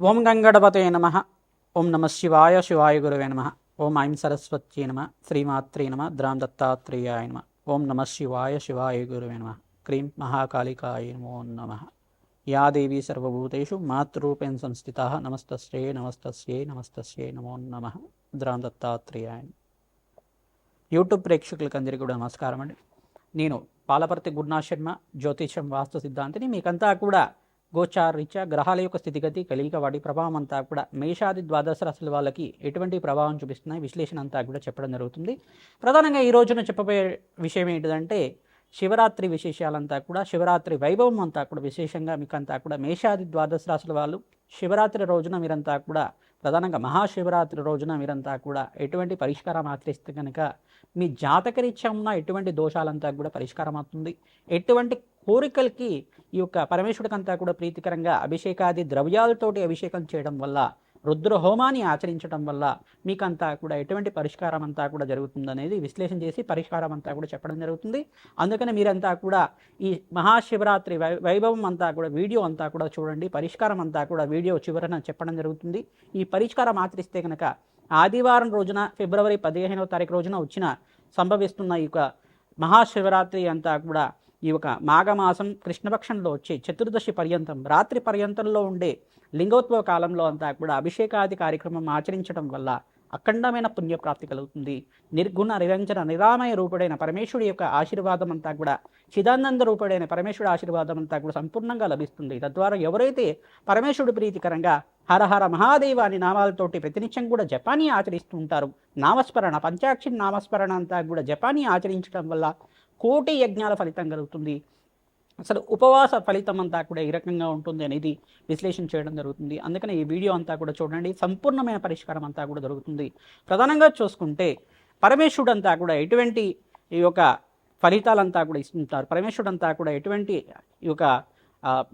ఓం గంగణపతే నమ. ఓం నమ శివాయ శివాయ గురువే నమ. ఓం ఐం సరస్వత్యై నమ. శ్రీమాత్రే నమ. ద్రాం దత్తాత్రేయాయ నమ. ఓం నమ శివాయ శివాయ గురువే నమ. క్రీం మహాకాళికాయ నమో నమ. యా దేవీ సర్వభూతేషు మాతృరూపేణ సంస్థితా నమస్తస్యై నమస్తస్యై నమస్తస్యై నమో నమ. ద్రాం దత్తాత్రేయాయ. యూట్యూబ్ ప్రేక్షకులకు అందరికీ కూడా నమస్కారం అండి. నేను పాలపర్తి గురునాథ్ శర్మ, జ్యోతిషం వాస్తు సిద్ధాంతిని. మీకంతా కూడా గోచారీత్యా గ్రహాల యొక్క స్థితిగతి, కలియిక, వాటి ప్రభావం అంతా కూడా మేషాది ద్వాదశ రాశుల వాళ్ళకి ఎటువంటి ప్రభావం చూపిస్తున్నాయి, విశ్లేషణ అంతా కూడా చెప్పడం జరుగుతుంది. ప్రధానంగా ఈ రోజున చెప్పబోయే విషయం ఏంటిదంటే శివరాత్రి విశేషాలంతా కూడా, శివరాత్రి వైభవం అంతా కూడా విశేషంగా మీకంతా కూడా మేషాది ద్వాదశ రాశుల వాళ్ళు శివరాత్రి రోజున మీరంతా కూడా, ప్రధానంగా మహాశివరాత్రి రోజున మీరంతా కూడా ఎటువంటి పరిష్కారం ఆచరిస్తే కనుక మీ జాతకరీత్యా ఉన్న ఎటువంటి దోషాలంతా కూడా పరిష్కారం అవుతుంది. ఎటువంటి కోరికలకి ఈ యొక్క పరమేశ్వరుడికంతా కూడా ప్రీతికరంగా అభిషేకాది ద్రవ్యాలతోటి అభిషేకం చేయడం వల్ల, రుద్ర హోమాన్ని ఆచరించడం వల్ల మీకంతా కూడా ఎటువంటి పరిష్కారం అంతా కూడా జరుగుతుందనేది విశ్లేషణ చేసి పరిష్కారం అంతా కూడా చెప్పడం జరుగుతుంది. అందుకని మీరంతా కూడా ఈ మహాశివరాత్రి వైభవం అంతా కూడా వీడియో అంతా కూడా చూడండి. పరిష్కారం అంతా కూడా వీడియో చివరన చెప్పడం జరుగుతుంది. ఈ పరిష్కారం ఆచరిస్తే కనుక ఆదివారం రోజున ఫిబ్రవరి 15వ తారీఖు రోజున సంభవిస్తున్న ఈ యొక్క మహాశివరాత్రి అంతా కూడా ఈ యొక్క మాఘమాసం కృష్ణపక్షంలో వచ్చే చతుర్దశి పర్యంతం, రాత్రి పర్యంతంలో ఉండే లింగోద్భవ కాలంలో అంతా కూడా అభిషేకాది కార్యక్రమం ఆచరించడం వల్ల అఖండమైన పుణ్యప్రాప్తి కలుగుతుంది. నిర్గుణ నిరంజన నిరామయ రూపుడైన పరమేశ్వరుడి యొక్క ఆశీర్వాదం అంతా కూడా, చిదానంద రూపుడైన పరమేశ్వరుడి ఆశీర్వాదం అంతా కూడా సంపూర్ణంగా లభిస్తుంది. తద్వారా ఎవరైతే పరమేశ్వరుడి ప్రీతికరంగా హరహర మహాదేవ అని నామాలతోటి ప్రతినిత్యం కూడా జపాన్ని ఆచరిస్తూ ఉంటారు, నామస్మరణ పంచాక్షరి నామస్మరణ అంతా కూడా జపాన్ని ఆచరించడం వల్ల కోటి యజ్ఞాల ఫలితం కలుగుతుంది. అసలు ఉపవాస ఫలితం అంతా కూడా ఈ రకంగా ఉంటుంది అనేది విశ్లేషణ చేయడం జరుగుతుంది. అందుకని ఈ వీడియో అంతా కూడా చూడండి. సంపూర్ణమైన పరిష్కారం అంతా కూడా దొరుకుతుంది. ప్రధానంగా చూసుకుంటే పరమేశ్వరుడు అంతా కూడా ఎటువంటి ఈ యొక్క ఫలితాలంతా కూడా ఇస్తుంటారు. పరమేశ్వరుడు అంతా కూడా ఎటువంటి ఈ యొక్క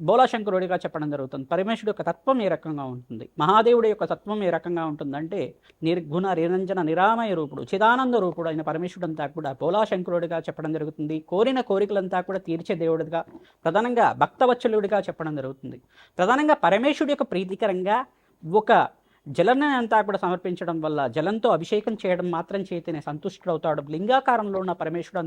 బోలాశంకరుడిగా చెప్పడం జరుగుతుంది. పరమేశ్వరుడు యొక్క తత్వం ఏ రకంగా ఉంటుంది, మహాదేవుడి యొక్క తత్వం ఏ రకంగా ఉంటుందంటే నిర్గుణ నిరంజన నిరామయ రూపుడు, చిదానంద రూపుడు అయిన పరమేశ్వరుడు అంతా కూడా బోలాశంకరుడిగా చెప్పడం జరుగుతుంది. కోరిన కోరికలంతా కూడా తీర్చే దేవుడిగా, ప్రధానంగా భక్తవత్సలుడిగా చెప్పడం జరుగుతుంది. ప్రధానంగా పరమేశ్వరుడి యొక్క ప్రీతికరంగా ఒక జలాన్ని అంతా కూడా సమర్పించడం వల్ల, జలంతో అభిషేకం చేయడం మాత్రం చేతనే సంతుష్టుడవుతాడు. లింగాకారంలో ఉన్న పరమేశ్వరుడు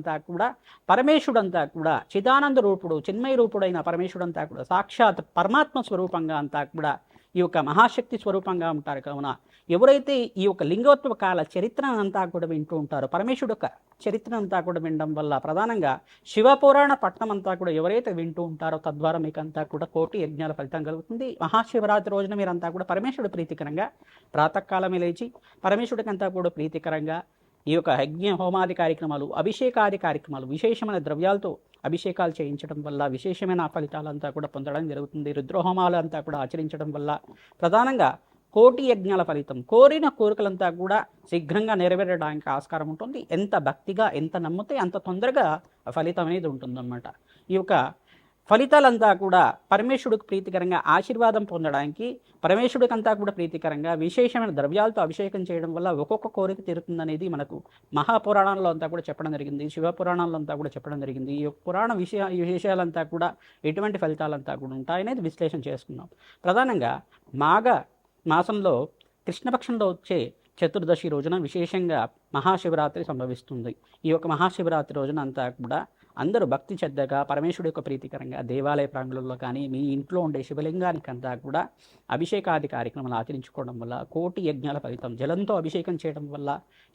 అంతా కూడా చిదానంద రూపుడు, చిన్మయ రూపుడైన పరమేశ్వరుడు అంతా కూడా సాక్షాత్ పరమాత్మ స్వరూపంగా అంతా కూడా ఈ యొక్క మహాశక్తి స్వరూపంగా ఉంటారు. కావున ఎవరైతే ఈ యొక్క లింగోద్భవ కాల చరిత్రను అంతా కూడా వింటూ ఉంటారో, పరమేశ్వరుడు యొక్క చరిత్ర అంతా కూడా వినడం వల్ల, ప్రధానంగా శివపురాణ పట్టణం అంతా కూడా ఎవరైతే వింటూ ఉంటారో తద్వారా మీకు అంతా కూడా కోటి యజ్ఞాల ఫలితం కలుగుతుంది. మహాశివరాత్రి రోజున మీరంతా కూడా పరమేశ్వరుడు ప్రీతికరంగా ప్రాతకాలమే లేచి పరమేశ్వరుడికి అంతా కూడా ప్రీతికరంగా ఈ యొక్క యజ్ఞ హోమాది కార్యక్రమాలు, అభిషేకాది కార్యక్రమాలు, విశేషమైన ద్రవ్యాలతో అభిషేకాలు చేయించడం వల్ల విశేషమైన ఫలితాలంతా కూడా పొందడం జరుగుతుంది. రుద్రహోమాలు అంతా కూడా ఆచరించడం వల్ల ప్రధానంగా కోటి యజ్ఞాల ఫలితం, కోరిన కోరికలంతా కూడా శీఘ్రంగా నెరవేరడానికి ఆస్కారం ఉంటుంది. ఎంత భక్తిగా, ఎంత నమ్మితే అంత తొందరగా ఫలితం అనేది ఉంటుందన్నమాట. ఈ యొక్క ఫలితాలంతా కూడా పరమేశ్వరుడికి ప్రీతికరంగా ఆశీర్వాదం పొందడానికి, పరమేశ్వరుడికి అంతా కూడా ప్రీతికరంగా విశేషమైన ద్రవ్యాలతో అభిషేకం చేయడం వల్ల ఒక్కొక్క కోరిక తీరుతుందనేది మనకు మహాపురాణాల్లో అంతా కూడా చెప్పడం జరిగింది, శివపురాణాల్లో అంతా కూడా చెప్పడం జరిగింది. ఈ పురాణ విషయాలంతా కూడా ఎటువంటి ఫలితాలంతా కూడా ఉంటాయనేది విశ్లేషణ చేసుకున్నాం. ప్రధానంగా మాఘ మాసంలో కృష్ణపక్షంలో వచ్చే చతుర్దశి రోజున విశేషంగా మహాశివరాత్రి సంభవిస్తుంది. ఈ యొక్క మహాశివరాత్రి రోజున అంతా కూడా అందరూ భక్తి శ్రద్ధగా పరమేశ్వరుడి యొక్క ప్రీతికరంగా దేవాలయ ప్రాంగణంలో కానీ, మీ ఇంట్లో ఉండే శివలింగానికి అంతా కూడా అభిషేకాది కార్యక్రమాలు ఆచరించుకోవడం వల్ల కోటి యజ్ఞాల ఫలితం, జలంతో అభిషేకం చేయడం వల్ల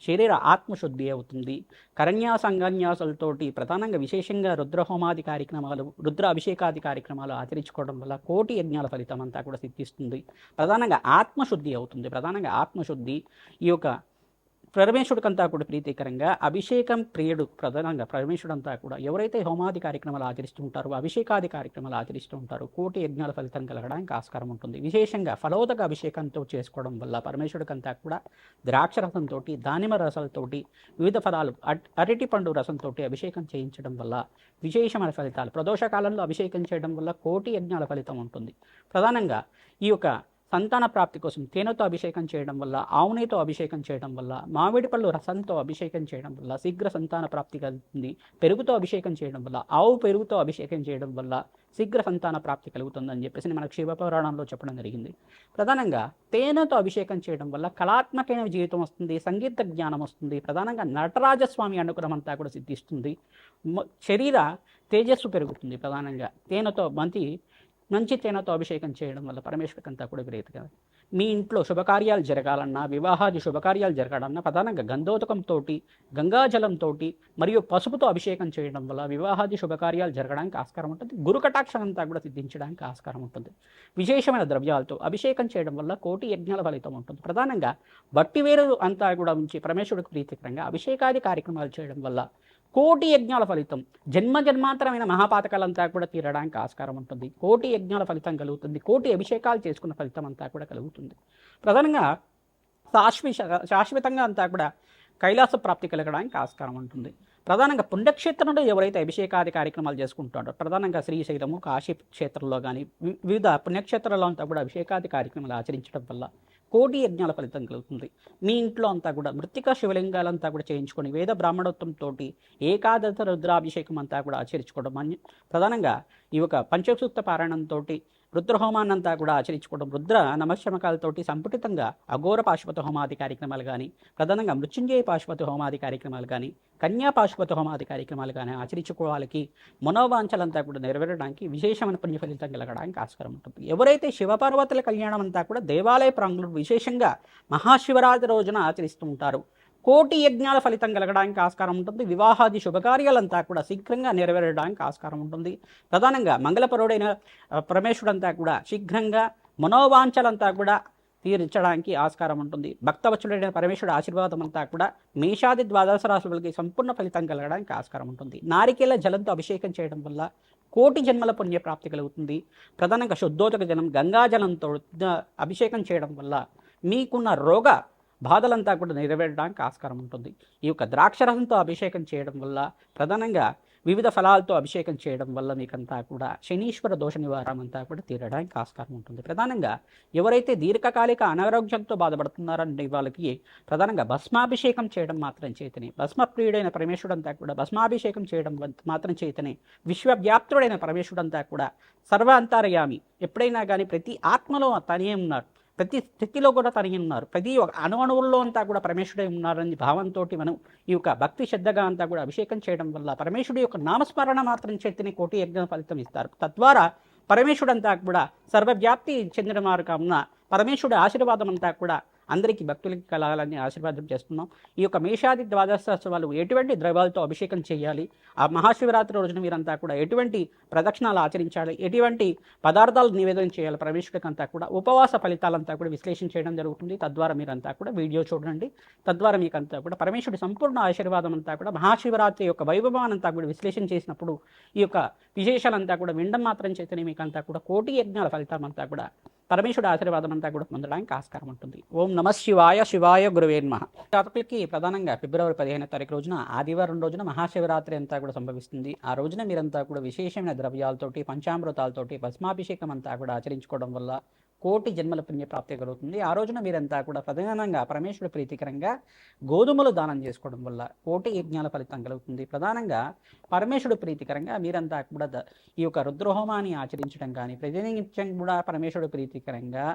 శరీర ఆత్మశుద్ధి అవుతుంది. కరణ్యాస అంగన్యాసాలతోటి ప్రధానంగా విశేషంగా రుద్రహోమాది కార్యక్రమాలు, రుద్ర అభిషేకాది కార్యక్రమాలు ఆచరించుకోవడం వల్ల కోటి యజ్ఞాల ఫలితం అంతా కూడా సిద్ధిస్తుంది. ప్రధానంగా ఆత్మశుద్ధి అవుతుంది. ప్రధానంగా ఆత్మశుద్ధి ఈ యొక్క పరమేశ్వరుడికంతా కూడా ప్రీతికరంగా అభిషేకం ప్రియుడు, ప్రధానంగా పరమేశ్వరుడు అంతా కూడా ఎవరైతే హోమాది కార్యక్రమాలు ఆచరిస్తూ ఉంటారో, అభిషేకాది కార్యక్రమాలు ఆచరిస్తూ ఉంటారో కోటి యజ్ఞాల ఫలితం కలగడానికి ఆస్కారం ఉంటుంది. విశేషంగా ఫలోదక అభిషేకంతో చేసుకోవడం వల్ల పరమేశ్వరుడికంతా కూడా ద్రాక్ష రసంతో, దానిమ్మ రసాలతోటి, వివిధ ఫలాలు, అరటి పండు రసంతో అభిషేకం చేయించడం వల్ల విశేషమైన ఫలితాలు, ప్రదోష కాలంలో అభిషేకం చేయడం వల్ల కోటి యజ్ఞాల ఫలితం ఉంటుంది. ప్రధానంగా ఈ యొక్క సంతాన ప్రాప్తి కోసం తేనెతో అభిషేకం చేయడం వల్ల, ఆవు నెయ్యితో అభిషేకం చేయడం వల్ల, మామిడి పళ్ళు రసంతో అభిషేకం చేయడం వల్ల శీఘ్ర సంతాన ప్రాప్తి కలుగుతుంది. పెరుగుతో అభిషేకం చేయడం వల్ల, ఆవు పెరుగుతో అభిషేకం చేయడం వల్ల శీఘ్ర సంతాన ప్రాప్తి కలుగుతుందని చెప్పేసి మనకు శివపురాణంలో చెప్పడం జరిగింది. ప్రధానంగా తేనెతో అభిషేకం చేయడం వల్ల కళాత్మకమైన జీవితం వస్తుంది, సంగీత జ్ఞానం వస్తుంది. ప్రధానంగా నటరాజస్వామి అనుగ్రహం అంతా కూడా సిద్ధిస్తుంది. శరీర తేజస్సు పెరుగుతుంది. ప్రధానంగా తేనెతో మంచి తేనెతో అభిషేకం చేయడం వల్ల పరమేశ్వరికి అంతా కూడా విరేతగా మీ ఇంట్లో శుభకార్యాలు జరగాలన్నా, వివాహాది శుభకార్యాలు జరగాలన్నా ప్రధానంగా గంధోదకంతో, గంగాజలంతో మరియు పసుపుతో అభిషేకం చేయడం వల్ల వివాహాది శుభకార్యాలు జరగడానికి ఆస్కారం ఉంటుంది. గురు కటాక్షం అంతా కూడా సిద్ధించడానికి ఆస్కారం ఉంటుంది. విశేషమైన ద్రవ్యాలతో అభిషేకం చేయడం వల్ల కోటి యజ్ఞాల ఫలితం ఉంటుంది. ప్రధానంగా బట్టివేరు అంతా కూడా ఉంచి పరమేశ్వరుడికి ప్రీతికరంగా అభిషేకాది కార్యక్రమాలు చేయడం వల్ల కోటి యజ్ఞాల ఫలితం, జన్మాంతరమైన మహాపాతకాలంతా కూడా తీరడానికి ఆస్కారం ఉంటుంది. కోటి యజ్ఞాల ఫలితం కలుగుతుంది. కోటి అభిషేకాలు చేసుకున్న ఫలితం అంతా కూడా కలుగుతుంది. ప్రధానంగా శాశ్వతంగా అంతా కూడా కైలాస ప్రాప్తి కలగడానికి ఆస్కారం ఉంటుంది. ప్రధానంగా పుణ్యక్షేత్రంలో ఎవరైతే అభిషేకాది కార్యక్రమాలు చేసుకుంటారో, ప్రధానంగా శ్రీశైలము, కాశీ క్షేత్రంలో కానీ వివిధ పుణ్యక్షేత్రాల్లో అంతా కూడా అభిషేకాది కార్యక్రమాలు ఆచరించడం వల్ల కోటి యజ్ఞాల ఫలితం కలుగుతుంది. మీ ఇంట్లో అంతా కూడా మృత్తికా శివలింగాలంతా కూడా చేయించుకొని వేద బ్రాహ్మణోత్వంతో ఏకాదశ రుద్రాభిషేకం అంతా కూడా ఆచరించుకోవడం, ప్రధానంగా ఈ యొక్క పంచసూక్త పారాయణంతో రుద్రహోమాన్ని అంతా కూడా ఆచరించుకోవడం, రుద్ర నమశమకాలతోటి సంపుటితంగా అఘోర పాశుపత హోమాది కార్యక్రమాలు కానీ, ప్రధానంగా మృత్యుంజయ పాశుపత హోమాది కార్యక్రమాలు కానీ, కన్యా పాశుపత హోమాది కార్యక్రమాలు కానీ ఆచరించుకోవాలకి మనోవాంఛలంతా కూడా నెరవేరడానికి విశేషమైన పుణ్య ఫలితం కలగడానికి ఆస్కారం ఉంటుంది. ఎవరైతే శివపార్వతుల కళ్యాణం అంతా కూడా దేవాలయ ప్రాంగణంలో విశేషంగా మహాశివరాత్రి రోజున ఆచరిస్తూ ఉంటారు. కోటి యజ్ఞాల ఫలితం కలగడానికి ఆస్కారం ఉంటుంది. వివాహాది శుభకార్యాలంతా కూడా శీఘ్రంగా నెరవేరడానికి ఆస్కారం ఉంటుంది. ప్రధానంగా మంగళపరుడైన పరమేశ్వరుడంతా కూడా శీఘ్రంగా మనోవాంఛలంతా కూడా తీర్చడానికి ఆస్కారం ఉంటుంది. భక్తవత్సలుడైన పరమేశ్వరుడు ఆశీర్వాదం అంతా కూడా మేషాది ద్వాదశ రాశులకి సంపూర్ణ ఫలితం కలగడానికి ఆస్కారం ఉంటుంది. నారికేల జలంతో అభిషేకం చేయడం వల్ల కోటి జన్మల పుణ్య ప్రాప్తి కలుగుతుంది. ప్రధానంగా శుద్ధోదక జలం గంగాజలంతో అభిషేకం చేయడం వల్ల మీకున్న రోగ బాధలంతా కూడా నెరవేరడానికి ఆస్కారం ఉంటుంది. ఈ యొక్క ద్రాక్షరసంతో అభిషేకం చేయడం వల్ల, ప్రధానంగా వివిధ ఫలాలతో అభిషేకం చేయడం వల్ల మీకంతా కూడా శనీశ్వర దోష నివారణ అంతా కూడా తీరడానికి ఆస్కారం ఉంటుంది. ప్రధానంగా ఎవరైతే దీర్ఘకాలిక అనారోగ్యంతో బాధపడుతున్నారో వాళ్ళకి ప్రధానంగా భస్మాభిషేకం చేయడం మాత్రం చేతనే, భస్మప్రియుడైన పరమేశ్వరుడంతా కూడా భస్మాభిషేకం చేయడం మాత్రం చేతనే విశ్వవ్యాప్తుడైన పరమేశ్వరుడంతా కూడా సర్వ అంతర్యామి, ఎప్పుడైనా కానీ ప్రతి ఆత్మలో తనే ఉన్నారు, ప్రతి స్థితిలో కూడా తనిగి ఉన్నారు, ప్రతి ఒక్క అణువుల్లో అంతా కూడా పరమేశ్వరుడే ఉన్నారని భావంతో మనం ఈ యొక్క భక్తి శ్రద్ధగా అంతా కూడా అభిషేకం చేయడం వల్ల పరమేశ్వరుడు యొక్క నామస్మరణ మాత్రం చేతిని కోటి యజ్ఞ ఫలితం ఇస్తారు. తద్వారా పరమేశ్వరుడంతా కూడా సర్వవ్యాప్తి చెందిన వారు కావున పరమేశ్వరుడి ఆశీర్వాదం అంతా కూడా అందరికీ భక్తులకి కలగాలని ఆశీర్వాదం చేస్తున్నాం. ఈ యొక్క మేషాది ద్వాదశోత్సవాలు ఎటువంటి ద్రవ్యాలతో అభిషేకం చేయాలి, ఆ మహాశివరాత్రి రోజున మీరంతా కూడా ఎటువంటి ప్రదక్షిణాలు ఆచరించాలి, ఎటువంటి పదార్థాలు నివేదన చేయాలి పరమేశ్వరుడికి అంతా కూడా ఉపవాస ఫలితాలంతా కూడా విశ్లేషణ చేయడం జరుగుతుంది. తద్వారా మీరంతా కూడా వీడియో చూడండి. తద్వారా మీకంతా కూడా పరమేశ్వరుడి సంపూర్ణ ఆశీర్వాదం అంతా కూడా మహాశివరాత్రి యొక్క వైభవాన్ని అంతా కూడా విశ్లేషణ చేసినప్పుడు ఈ యొక్క విశేషాలంతా కూడా వినడం మాత్రం చేతనే మీకంతా కూడా కోటి యజ్ఞాల ఫలితం అంతా కూడా పరమేశ్వరుడు ఆశీర్వాదం అంతా కూడా పొందడానికి ఆస్కారం ఉంటుంది. ఓం నమ శివాయ. శివాయ గురువే నమః. జాతకులకి ప్రధానంగా ఫిబ్రవరి 15వ తారీఖు రోజున ఆదివారం రోజున మహాశివరాత్రి అంతా కూడా సంభవిస్తుంది. ఆ రోజున మీరంతా కూడా విశేషమైన ద్రవ్యాలతోటి, పంచామృతాలతోటి భస్మాభిషేకం అంతా కూడా ఆచరించుకోవడం వల్ల కోటి జన్మల పుణ్య ప్రాప్తి కలుగుతుంది. ఆ రోజున మీరంతా కూడా ప్రధానంగా పరమేశ్వరుడు ప్రీతికరంగా గోధుమలు దానం చేసుకోవడం వల్ల కోటి యజ్ఞాల ఫలితం కలుగుతుంది. ప్రధానంగా పరమేశ్వరుడు ప్రీతికరంగా మీరంతా కూడా ఈ యొక్క రుద్రహోమాన్ని ఆచరించడం కానీ, ప్రతినిత్యం కూడా పరమేశ్వరుడు ప్రీతికరంగా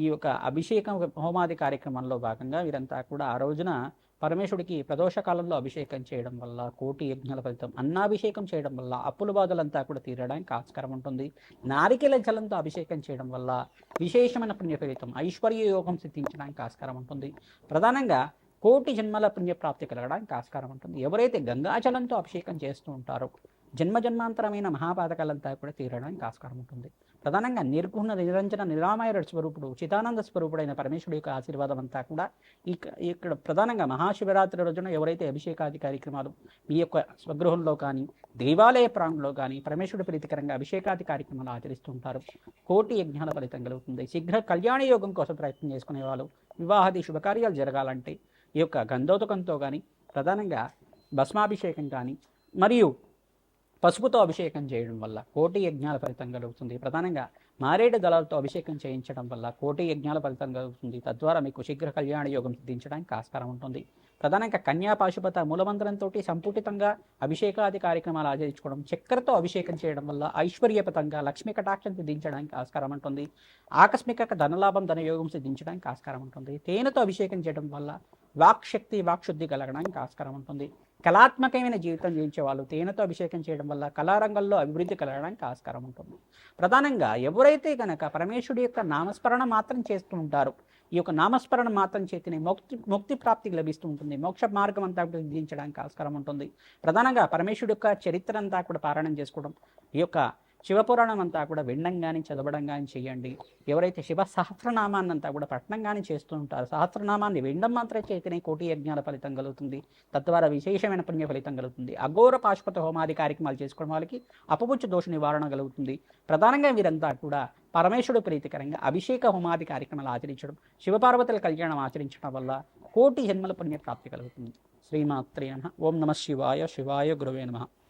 ఈ యొక్క అభిషేకం హోమాది కార్యక్రమంలో భాగంగా మీరంతా కూడా ఆ రోజున పరమేశ్వరుడికి ప్రదోషకాలంలో అభిషేకం చేయడం వల్ల కోటి యజ్ఞాల ఫలితం, అన్నాభిషేకం చేయడం వల్ల అప్పుల బాధలంతా కూడా తీరడానికి ఆస్కారం ఉంటుంది. నారికేల జలంతో అభిషేకం చేయడం వల్ల విశేషమైన పుణ్య ఫలితం, ఐశ్వర్య యోగం సిద్ధించడానికి ఆస్కారం ఉంటుంది. ప్రధానంగా కోటి జన్మల పుణ్యప్రాప్తి కలగడానికి ఆస్కారం ఉంటుంది. ఎవరైతే గంగాజలంతో అభిషేకం చేస్తూ ఉంటారో జన్మజన్మాంతరమైన మహాపాతకాలంతా కూడా తీరడానికి ఆస్కారం ఉంటుంది. ప్రధానంగా నిర్గుణ నిరంజన నిరామయ స్వరూపుడు చిదానంద స్వరూపుడైన పరమేశ్వరుడు యొక్క ఆశీర్వాదం అంతా కూడా ఇక్కడ ప్రధానంగా మహాశివరాత్రి రోజున ఎవరైతే అభిషేకాది కార్యక్రమాలు మీ యొక్క స్వగృహంలో కానీ, దేవాలయ ప్రాంగంలో కానీ పరమేశ్వరుడు ప్రీతికరంగా అభిషేకాది కార్యక్రమాలు ఆచరిస్తుంటారు, కోటి యజ్ఞాల ఫలితం కలుగుతుంది. శీఘ్ర కళ్యాణ యోగం కోసం ప్రయత్నం చేసుకునే వాళ్ళు, వివాహాది శుభకార్యాలు జరగాలంటే ఈ యొక్క గంధోదకంతో కానీ, ప్రధానంగా భస్మాభిషేకం కానీ మరియు పసుపుతో అభిషేకం చేయడం వల్ల కోటి యజ్ఞాల ఫలితం కలుగుతుంది. ప్రధానంగా మారేడు దళాలతో అభిషేకం చేయించడం వల్ల కోటి యజ్ఞాల ఫలితం కలుగుతుంది. తద్వారా మీకు శీఘ్ర కళ్యాణ యోగం సిద్ధించడానికి ఆస్కారం ఉంటుంది. ప్రధానంగా కన్యా పాశుపత మూలమంత్రంతో సంపుటితంగా అభిషేకాది కార్యక్రమాలు ఆచరించుకోవడం, చక్కెరతో అభిషేకం చేయడం వల్ల ఐశ్వర్యపతంగా లక్ష్మీ కటాక్షం సిద్ధించడానికి ఆస్కారం ఉంటుంది. ఆకస్మిక ధనలాభం ధనయోగం సిద్ధించడానికి ఆస్కారం ఉంటుంది. తేనెతో అభిషేకం చేయడం వల్ల వాక్శక్తి వాక్శుద్ధి కలగడానికి ఆస్కారం ఉంటుంది. కళాత్మకమైన జీవితం జీవించే వాళ్ళు తేనెతో అభిషేకం చేయడం వల్ల కళారంగంలో అభివృద్ధి కలగడానికి ఆస్కారం ఉంటుంది. ప్రధానంగా ఎవరైతే కనుక పరమేశ్వరుడి యొక్క నామస్మరణ మాత్రం చేస్తూ ఉంటారో, ఈ యొక్క నామస్మరణ మాత్రం చేతిని ముక్తి ప్రాప్తికి లభిస్తూ ఉంటుంది. మోక్ష మార్గం అంతా కూడా సిద్ధించడానికి ఆస్కారం ఉంటుంది. ప్రధానంగా పరమేశ్వరుడి యొక్క చరిత్ర అంతా కూడా పారాయణం చేసుకోవడం, ఈ యొక్క శివపురాణం అంతా కూడా వినడం కానీ చదవడం కానీ చేయండి. ఎవరైతే శివ సహస్రనామాన్ని అంతా కూడా పఠనం కానీ చేస్తూ ఉంటారో, సహస్రనామాన్ని వినడం మాత్రమే చేతిని కోటి యజ్ఞాల ఫలితం కలుగుతుంది. తద్వారా విశేషమైన పుణ్య ఫలితం కలుగుతుంది. అఘోర పాశుపత హోమాది కార్యక్రమాలు చేసుకోవడం వాళ్ళకి అపపుచ్చ దోష నివారణ కలుగుతుంది. ప్రధానంగా వీరంతా కూడా పరమేశ్వరుడు ప్రీతికరంగా అభిషేక హోమాది కార్యక్రమాలు ఆచరించడం, శివపార్వతుల కళ్యాణం ఆచరించడం వల్ల కోటి జన్మల పుణ్య ప్రాప్తి కలుగుతుంది. శ్రీమాత్రే నమః. ఓం నమః శివాయ. శివాయ గురవే నమః.